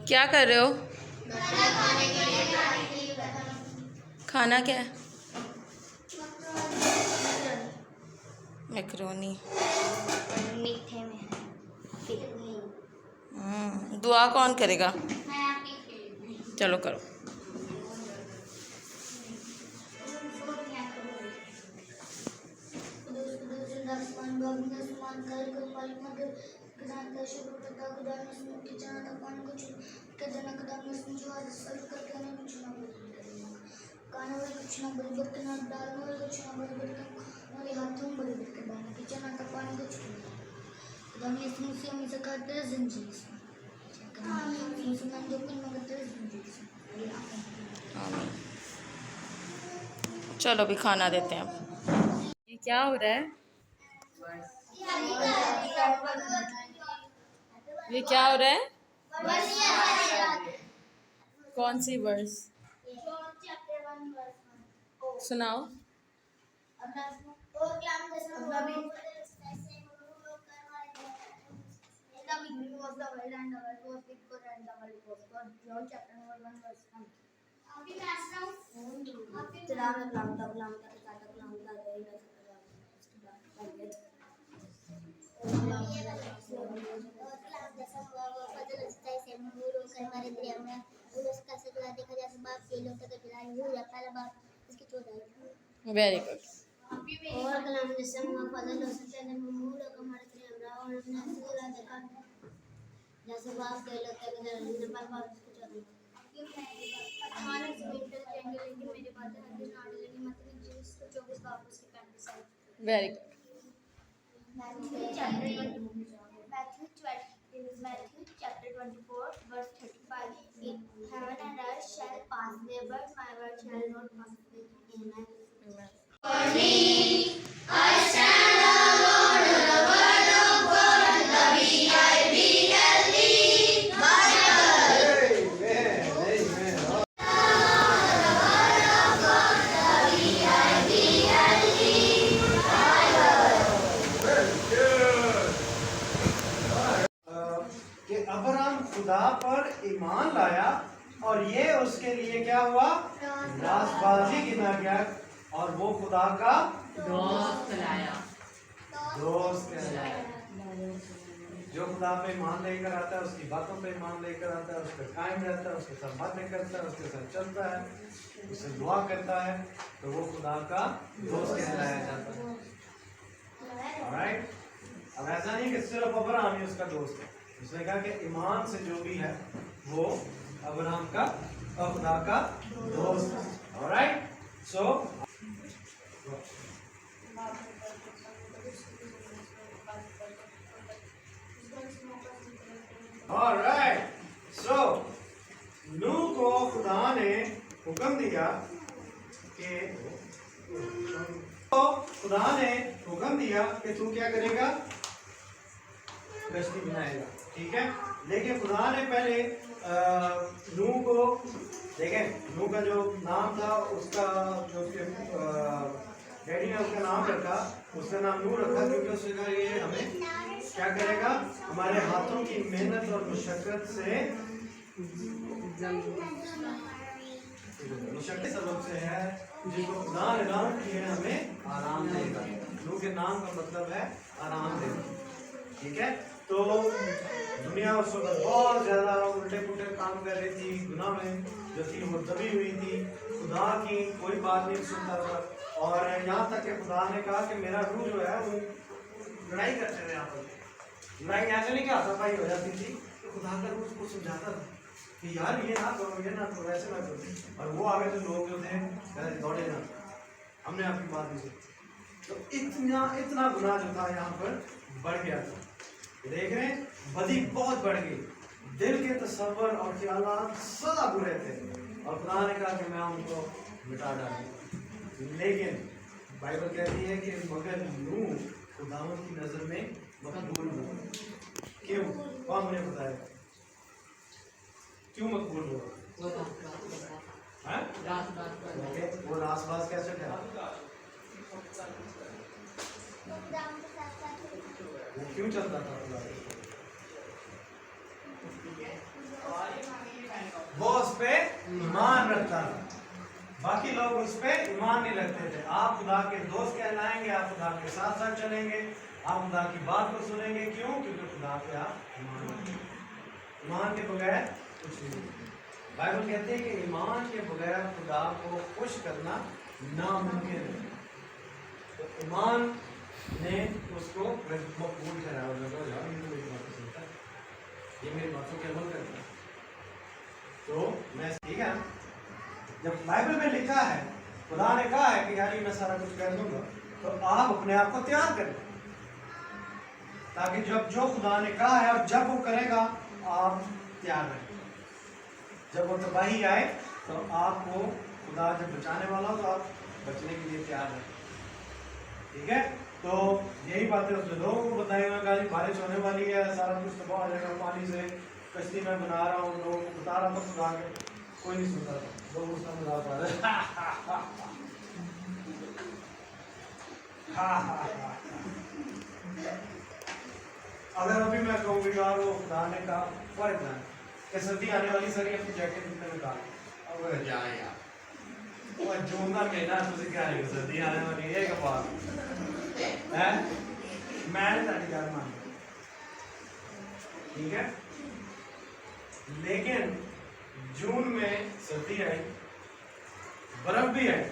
क्या कर रहे हो? खाना क्या है? मैक्रोनी। मीठे में दुआ कौन करेगा? चलो करो। चलो अभी खाना देते हैं। ये क्या हो रहा है? ये क्या हो रहा है? कौन सी वर्स? सुनाओ। Very good. Very good. Matthew chapter 24 verse 35. If heaven and earth shall pass away, but my word shall not pass away. Amen. कि अब्राहम खुदा पर ईमान लाया और ये उसके लिए क्या हुआ? रासबाजी गिना गया और वो खुदा का दोस्त कहलाया। जो खुदा पे ईमान लेकर आता है, उसकी बातों पे ईमान लेकर आता है, उस पर कायम रहता है, उसके साथ बातें करता है, उसके साथ चलता है, उससे दुआ करता है, तो वो खुदा का दोस्त कहलाया जाता है। ऑलराइट? अब ऐसा नहीं कि सिर्फ अब्राहम ही उसका दोस्त है। उसने कहा कि ईमान से जो भी है वो अब्राहम का और खुदा का दोस्त है। ऑलराइट? सो ऑलराइट, सो नूह को खुदा ने हुक्म दिया कि तू क्या करेगा? कश्ती बनाएगा। ठीक है, लेकिन खुदा ने पहले नूह को देखें, नूह का जो नाम था उसका जो डैडी ने उसका नाम रखा, उसका नाम नूह रखा क्योंकि उसने कहा ये हमें क्या करेगा? हमारे हाथों की मेहनत और मुशक्कत से सबब से है जिसको खुदा ने नाम किए हमें आराम देगा। नूह के नाम का मतलब है आराम देना। ठीक है, तो दुनिया उस वक्त बहुत ज्यादा उल्टे पुल्टे काम कर रही थी, गुनाह में जो थी वो दबी हुई थी, खुदा की कोई बात नहीं सुनता था। और यहाँ तक कि खुदा ने कहा कि मेरा रूह जो है वो लड़ाई करते थे यहाँ पर। लड़ाई ऐसे नहीं कि हाथापाई हो जाती थी, तो खुदा का रूह उसको समझाता था कि यार ये ना करो, ये ना करो, ऐसे ना करो। और वो आगे तो लोग जो थे दौड़े ना, हमने आपकी बात नहीं सुनी। तो इतना गुनाह जो था यहाँ पर बढ़ गया था। देख रहे हैं, बदी बहुत बढ़ गई, दिल के तसव्वुर और ख्यालात सदा बुरे थे और खुदा ने कहा कि मैं उनको मिटा डालूंगा। लेकिन बाइबल कहती है कि मगर नूह खुदावंद की नजर में मकबूल हुआ। क्यों? कौन मुझे बताया क्यों मकबूल हुआ? वो रासबाज कैसे ठहरा? वो क्यों चलता था? ईमान रखता था। बाकी लोग उस पर ईमान नहीं रखते थे। आप खुदा के दोस्त कहलाएंगे, आप खुदा के साथ साथ चलेंगे, आप खुदा की बात को सुनेंगे। क्यों? क्योंकि खुदा पे आप ईमान रखते हैं। ईमान के बगैर कुछ नहीं। बाइबल कहते हैं कि ईमान के बगैर खुदा को खुश करना नामुमकिन है। तो ईमान ने उसको मकबूल कराया। ये मेरी बातों के अमल करता है। तो मैं ठीक है, जब बाइबल में लिखा है, खुदा ने कहा है कि यार ये मैं सारा कुछ कर दूंगा, तो आप अपने आप को तैयार करें, ताकि जब जो खुदा ने कहा है और जब वो करेगा आप तैयार रहें। जब वो तबाही आए तो आपको खुदा जब बचाने वाला हो तो आप बचने के लिए तैयार रहें। ठीक है, तो यही बातें उसने लोगों को बताई हुई। गाली बारिश होने वाली है, सारा कुछ तबाह हो जाएगा पानी से, कश्ती में बना रहा हूँ, लोगों को बता रहा था खुदा के, कोई नहीं सुनता था, लोग उसका मजाक उड़ा रहे। अगर अभी मैं कहूँगी यार वो खुदा ने कहा फॉर एग्जाम्पल कि सर्दी आने वाली, सर अपनी जैकेट निकाल, अब जाए यार वो जून का महीना तुझे क्या है, सर्दी आने वाली है एक बात है, मैं नहीं यार मान, ठीक है। लेकिन जून में सर्दी आई, बर्फ भी आई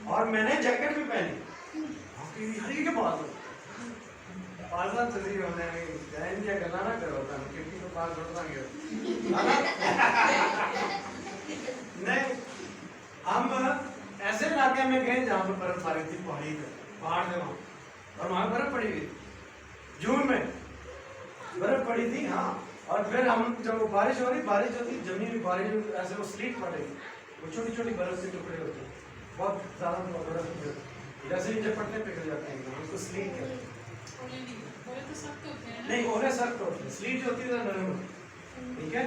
और मैंने जैकेट भी पहनी, हरी के बाद पालना तुझे होने जैन क्या करना ना करो था क्योंकि तो पास बढ़ता गया नहीं। हम ऐसे इलाके में गए जहाँ पर बर्फ पड़ी थी, पहाड़ी पे, पहाड़ पे वहाँ, और वहाँ बर्फ पड़ी हुई जून में बर्फ पड़ी थी। हाँ, और फिर हम जब वो बारिश हो रही, बारिश होती जमी हुई बारिश, ऐसे वो स्लीट पड़ेगी, वो छोटी छोटी बर्फ के टुकड़े होते हैं, बहुत ज्यादा बर्फ जैसे नीचे पड़ते पिघल जाते हैं, उसको स्लीट कहते हैं। नहीं, ओले सख्त होते हैं, स्लीट होती है नरम होती, ठीक है।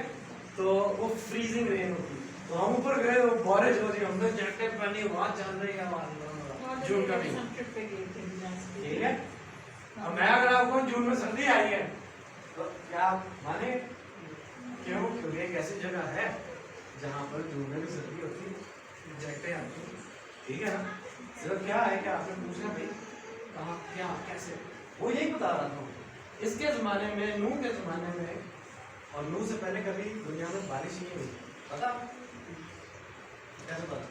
तो वो फ्रीजिंग रेन होती है, तो हम ऊपर गए, वो बारिश हो रही है, हमने जैकेट पहनी, वहाँ चल रही है जून का महीना, ठीक है। अब मैं अगर आपको जून में सर्दी आई है तो क्या आप माने? क्यों? क्योंकि एक ऐसी जगह है जहाँ पर जून में भी सर्दी होती है, जैकेटें आती हैं, ठीक है ना। सिर्फ क्या है कि आपने पूछा भाई कहाँ, क्या, कैसे, वो यही बता रहा था। इसके ज़माने में, नूह के ज़माने में, और नूह से पहले कभी दुनिया में बारिश नहीं हुई, पता कैसे पता?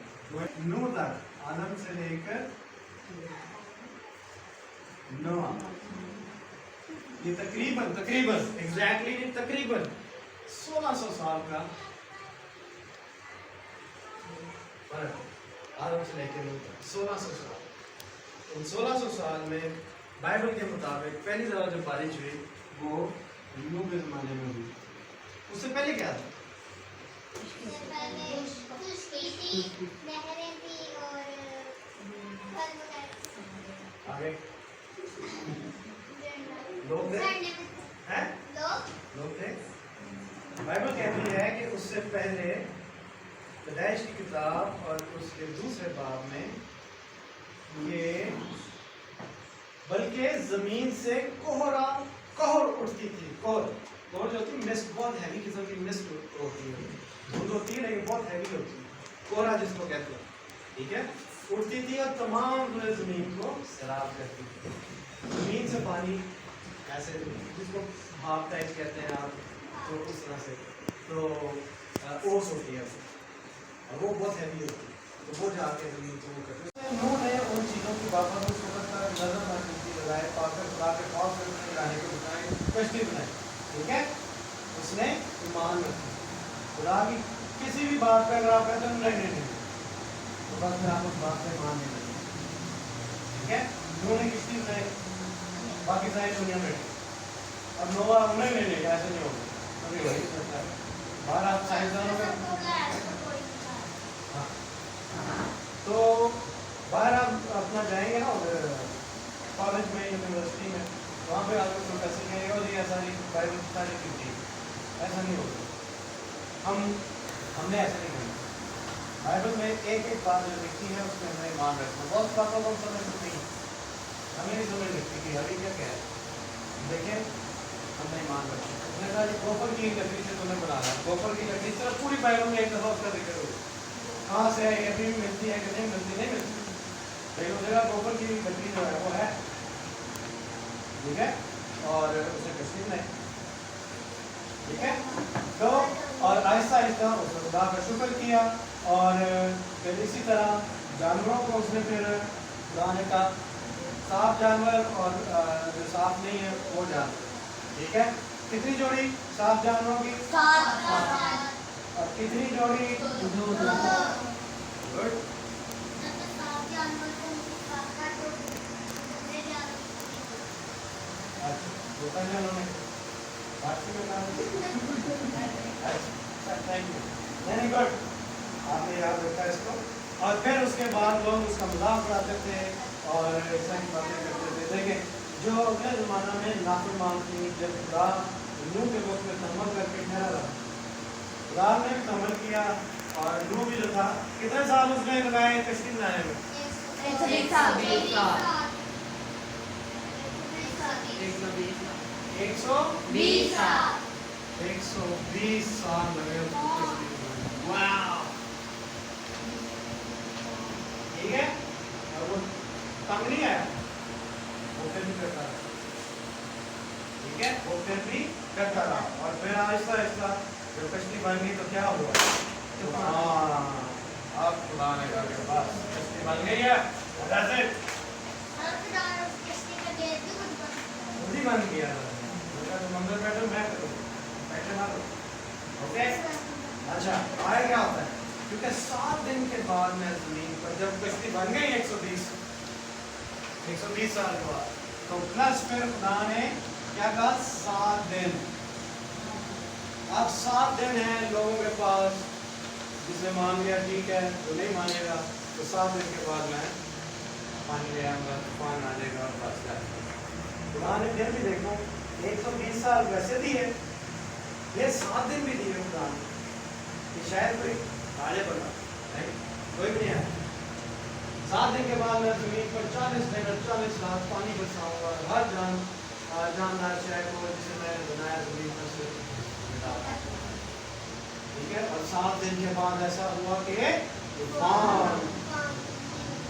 नूह तक, आदम से लेकर नोह, ये तकरीबन एग्जैक्टली तकरीबन 1600 साल का फर्क, आदम से लेकर नूह तक 1600 साल। उन 1600 साल में बाइबल के मुताबिक पहली दफा जब बारिश हुई वो नूह के ज़माने में हुई। उससे पहले क्या था? आगे लोग थे, हैं? लोग थे। बाइबल कहती है कि उससे पहले पैदाइश की किताब और उसके दूसरे बाब में ये, बल्कि जमीन से कोहर उठती थी। कोहर जो होती है, मिस्ट, बहुत हैवी किस्म की मिस्ट होती है, धुंध होती है लेकिन बहुत हैवी होती है, कोहरा जिसको कहते हैं, ठीक है। उठती थी और तमाम पूरे जमीन को सैराब करती थी। जमीन से पानी ऐसे, जिसको भाप टाइप कहते हैं आप, तो उस तरह से, तो ओस होती है और वो बहुत हैवी होती है, तो वो जाके जमीन को वो करते हैं। उन्होंने उन चीज़ों की बाबत उस वक्त तक नजर मारती लगाए, पाकर खुदा के खौफ करने रहने को बताए, कश्ती बनाई, ठीक है। उसने ईमान रखा खुदा की किसी भी बात पर, अगर आप कहते हैं नहीं, तो बस फिर आप उस बात पे मान नहीं लगे, ठीक है। उन्होंने किश्ती बनाई, बाकी सारी दुनिया में, अब नोआ उन्हें नहीं, ऐसे नहीं होगा, कभी वही करता है बाहर आप साइंसदानों में। हाँ, तो बाहर आप अपना जाएंगे ना कॉलेज में, यूनिवर्सिटी में, वहाँ पे आपको प्रोफेसर कहेंगे और ये सारी बाइबल सारी लिखी, ऐसा नहीं होगा। हमने ऐसा नहीं करना। बाइबल में एक एक बात जो लिखी है उसमें हमें ईमान रखना। बहुत बातों को हम समझ सकते हैं, हमें नहीं समझ लगती कि अभी क्या है। देखें, हमने ईमान रखा। उसने कहा जी गोबर की लकड़ी से तूने बनाना, गोबर की लकड़ी सिर्फ पूरी बाइबल में एक दफा उसका जिक्र हो, कहाँ से है, ये भी मिलती है कि नहीं मिलती, नहीं मिलती, लेकिन उस जगह गोबर की लकड़ी जो है वो है, ठीक है, और उसे कश्ती नहीं, ठीक है। तो और आहिस्ता आहिस्ता उसने खुदा का शुक्र किया, और फिर इसी तरह जानवरों को उसने फिर खुदा ने कहा साफ जानवर और जो साफ नहीं है वो जानवर, ठीक है। कितनी जोड़ी साफ जानवरों की? 7। और कितनी जोड़ी? 2। गुड। अच्छा होता है उन्होंने थैंक यू, वेरी गुड, आपने याद रखा इसको। और फिर उसके बाद लोग उसका मजाक उड़ाते थे और ऐसा की बातें करते थे। देखें जो अगले ज़माना में नाफरमान थी, जब खुदा नूह के वक्त में तहम्मुल करके ठहरा रहा, खुदा ने भी तहम्मुल किया, और नूह भी जो था कितने साल उसने लगाए कश्ती बनाने में? 120 साल। 120 साल। 120 साल लगे उसको कश्ती बनाने में। वाह, ठीक है। और वो तंग नहीं आया, वो फिर भी करता रहा, ठीक है, वो फिर भी करता रहा। और फिर आहिस्ता आहिस्ता जब कश्ती बन गई तो क्या हुआ? अब खुदा ने कहा कि बस कश्ती बन गई है, that's it। खुद ही बन गया, तो मंदिर बैठो, मैं करूँ, बैठे ना करो, ओके। अच्छा आया क्या होता है, क्योंकि 7 दिन के बाद में जमीन पर जब कश्ती बन गई 120 साल के बाद, तो प्लस फिर खुदा ने क्या कहा? 7 दिन। अब 7 दिन है लोगों के पास, जिसे मान लिया ठीक है, जो नहीं मानेगा तो 7 दिन के बाद मैं पानी ले आऊँगा, तूफान आ जाएगा और बस जाएगा। खुदा ने फिर भी देखो 120 साल वैसे दिए, ये 7 दिन भी दिए खुदा ने, कि शायद कोई आने बना नहीं, कोई भी नहीं आया। 7 दिन के बाद मैं जमीन पर 40 दिन और 40 रात पानी बरसाऊंगा, हर जानदार शहर को जिसे मैंने बनाया जमीन पर से मिटा दूंगा, ठीक है। और 7 दिन के बाद ऐसा हुआ कि तूफान,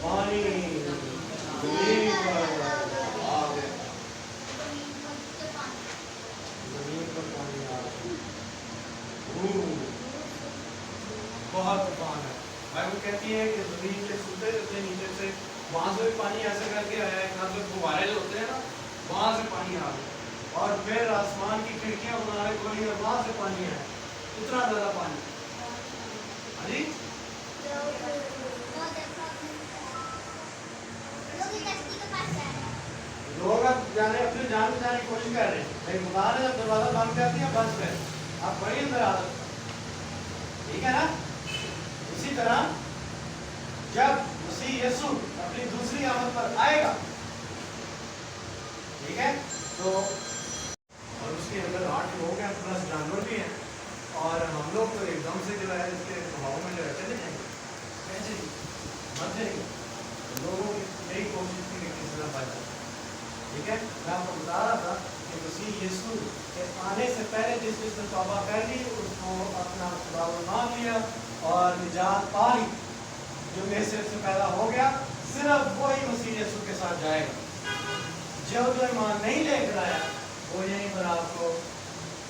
पानी जमीन पर आ गया, जमीन पर पानी आ गया, बहुत तूफान है। बाइबल कहती है कि जमीन के सूते रहते नीचे से, वहां से भी पानी ऐसे करके आया है, यहाँ पे फुहारे जो होते हैं ना, वहां से पानी आ गया, और फिर आसमान की खिड़कियां बना के खोली और वहां से पानी आया, इतना ज्यादा पानी। हाँ जी, लोग अब जाने अपने जान बचाने की कोशिश कर रहे हैं, लेकिन खुदा ने जब दरवाजा बंद कर दिया बस फिर आप बड़ी अंदर आ सकते, ठीक है ना। इसी तरह जब मसीह यीशु अपनी दूसरी आमद पर आएगा, ठीक है, तो और उसके अंदर 8 लोग हैं प्लस जानवर भी हैं, और हम लोग तो एकदम से जो है इसके प्रभाव में जो है चले जाएंगे, कैसे मर जाएंगे। लोगों की यही कोशिश थी कि किसी तरह बच जाए, ठीक है। मैं आपको बता रहा था कि मसीह यीशु के आने से पहले जिस जिसने तौबा कर ली, उसको अपना खुदा मान लिया और निजात पा ली, जो मेरे से पैदा हो गया, सिर्फ वही मसीह यीशु के साथ जाएगा। जो ईमान नहीं लेकर आया वो यहीं पर आपको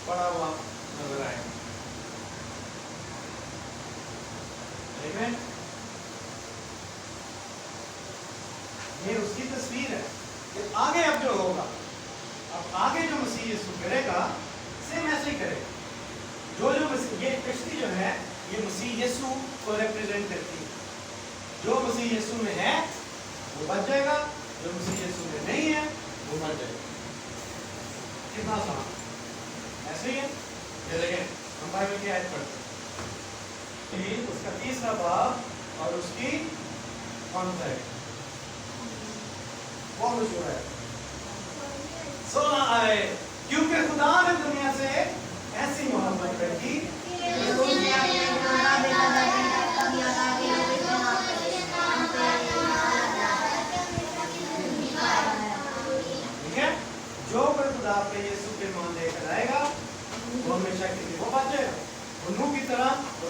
पड़ा हुआ नजर आएगा, आमीन। ये उसकी तस्वीर है कि आगे अब जो होगा, अब आगे जो मसीह यीशु करेगा सेम ऐसे ही करेगा। जो मसीह, ये कश्ती जो है ये मसीह यीशु को रिप्रेजेंट करती है। जो मसीह यीशु में है वो बच जाएगा, जो मसीह यीशु में नहीं है वो मर जाएगा। कितना आसान, ऐसे ही है। ये देखें, हम बाइबल की आयत पढ़ते हैं, उसका 3रा बाब और उसकी कौन सा है, कौन मशहूर है, 16 आए, क्योंकि खुदा ने दुनिया से ऐसी मोहब्बत की, ठीक है। जो कोई खुदा पे यीशु पे मान लेकर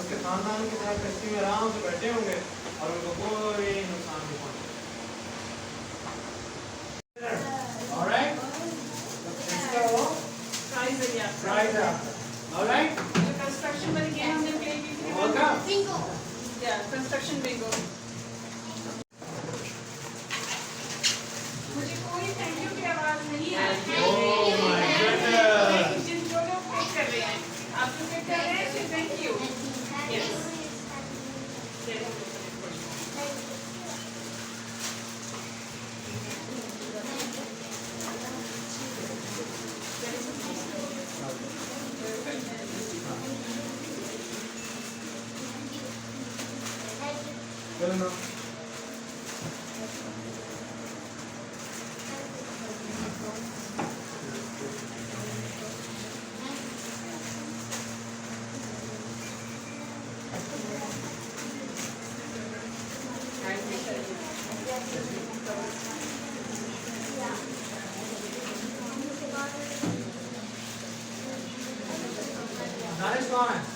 उसके खानदान के साथ कश्ती में आराम से बैठे होंगे और उनको कोई नुकसान नहीं पहुंचेगा। Alright? इसका वो प्राइस है ये आपका। प्राइस है आपका। Alright? जो कंस्ट्रक्शन वाली गेम हमने प्ले की थी होगा? Bingo. या कंस्ट्रक्शन बिंगो। मुझे कोई थैंक यू की आवाज नहीं आ रही है। Oh my goodness. जिन जो लोग पिक कर रहे हैं, आप जो पिक कर रहे हैं, थैंक यू। Yes. चलो ना। नारिश कौन है?